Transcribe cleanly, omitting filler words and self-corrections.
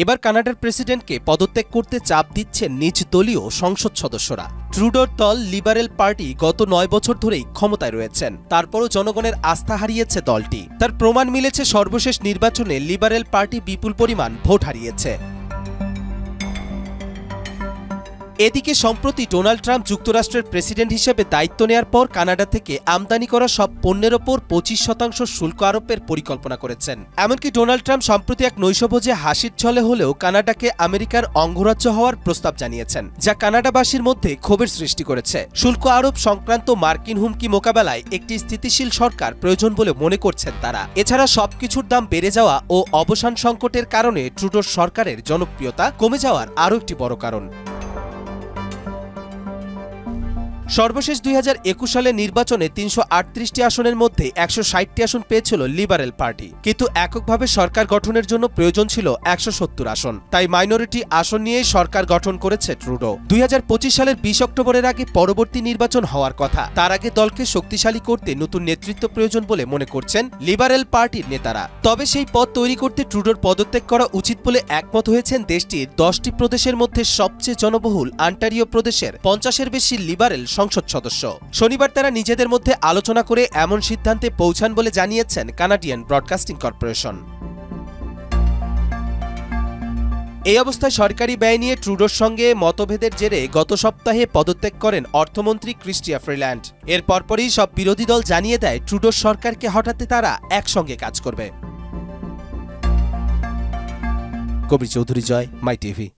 এবার কানাডার প্রেসিডেন্টকে পদত্যাগ করতে চাপ দিচ্ছেন নিজ দলীয় সংসদ সদস্যরা। ট্রুডোর দল লিবারেল পার্টি গত ৯ বছর ধরেই ক্ষমতায় রয়েছেন, তারপরও জনগণের আস্থা হারিয়েছে দলটি। তার প্রমাণ মিলেছে সর্বশেষ নির্বাচনে লিবারেল পার্টি বিপুল পরিমাণ ভোট হারিয়েছে। এদিকে সম্প্রতি ডোনাল্ড ট্রাম্প যুক্তরাষ্ট্রের প্রেসিডেন্ট হিসেবে দায়িত্ব নেয়ার পর কানাডা থেকে আমদানি করা সব পণ্যের ওপর ২৫% শুল্ক আরোপের পরিকল্পনা করেছেন। এমনকি ডোনাল্ড ট্রাম্প সম্প্রতি এক নৈশভোজে হাসির ছলে হলেও কানাডাকে আমেরিকার অঙ্গরাজ্য হওয়ার প্রস্তাব জানিয়েছেন, যা কানাডাবাসীর মধ্যে ক্ষোভের সৃষ্টি করেছে। শুল্ক আরোপ সংক্রান্ত মার্কিন হুমকি মোকাবেলায় একটি স্থিতিশীল সরকার প্রয়োজন বলে মনে করছেন তারা। এছাড়া সবকিছুর দাম বেড়ে যাওয়া ও অবসান সংকটের কারণে ট্রুডোর সরকারের জনপ্রিয়তা কমে যাওয়ার আরও একটি বড় কারণ। সর্বশেষ ২০২১ সালের নির্বাচনে ৩৩৮টি আসনের মধ্যে ১৬০টি আসন পেয়েছিল লিবারেল পার্টি, কিন্তু এককভাবে সরকার গঠনের জন্য প্রয়োজন ছিল ১৭০ আসন। তাই মাইনরিটি আসন নিয়েই সরকার গঠন করেছে ট্রুডো। ২০২৫ সালের ২০ অক্টোবরের আগে পরবর্তী নির্বাচন হওয়ার কথা। তার আগে দলকে শক্তিশালী করতে নতুন নেতৃত্ব প্রয়োজন বলে মনে করছেন লিবারেল পার্টির নেতারা। তবে সেই পদ তৈরি করতে ট্রুডোর পদত্যাগ করা উচিত বলে একমত হয়েছেন দেশটির ১০টি প্রদেশের মধ্যে সবচেয়ে জনবহুল অন্টারিও প্রদেশের ৫০-এর বেশি লিবারেল সংসদ সদস্য। শনিবার তারা নিজেদের মধ্যে আলোচনা করে এমন সিদ্ধান্তে পৌঁছান বলে জানিয়েছেন কানাডিয়ান ব্রডকাস্টিং কর্পোরেশন। এই অবস্থায় সরকারি ব্যয় নিয়ে ট্রুডোর সঙ্গে মতভেদের জেরে গত সপ্তাহে পদত্যাগ করেন অর্থমন্ত্রী ক্রিস্টিয়া ফ্রিল্যান্ড। এর পরপরই সব বিরোধী দল জানিয়ে দেয় ট্রুডোর সরকারকে হটাতে তারা একসঙ্গে কাজ করবে। কবির চৌধুরী, জয়, মাই টিভি।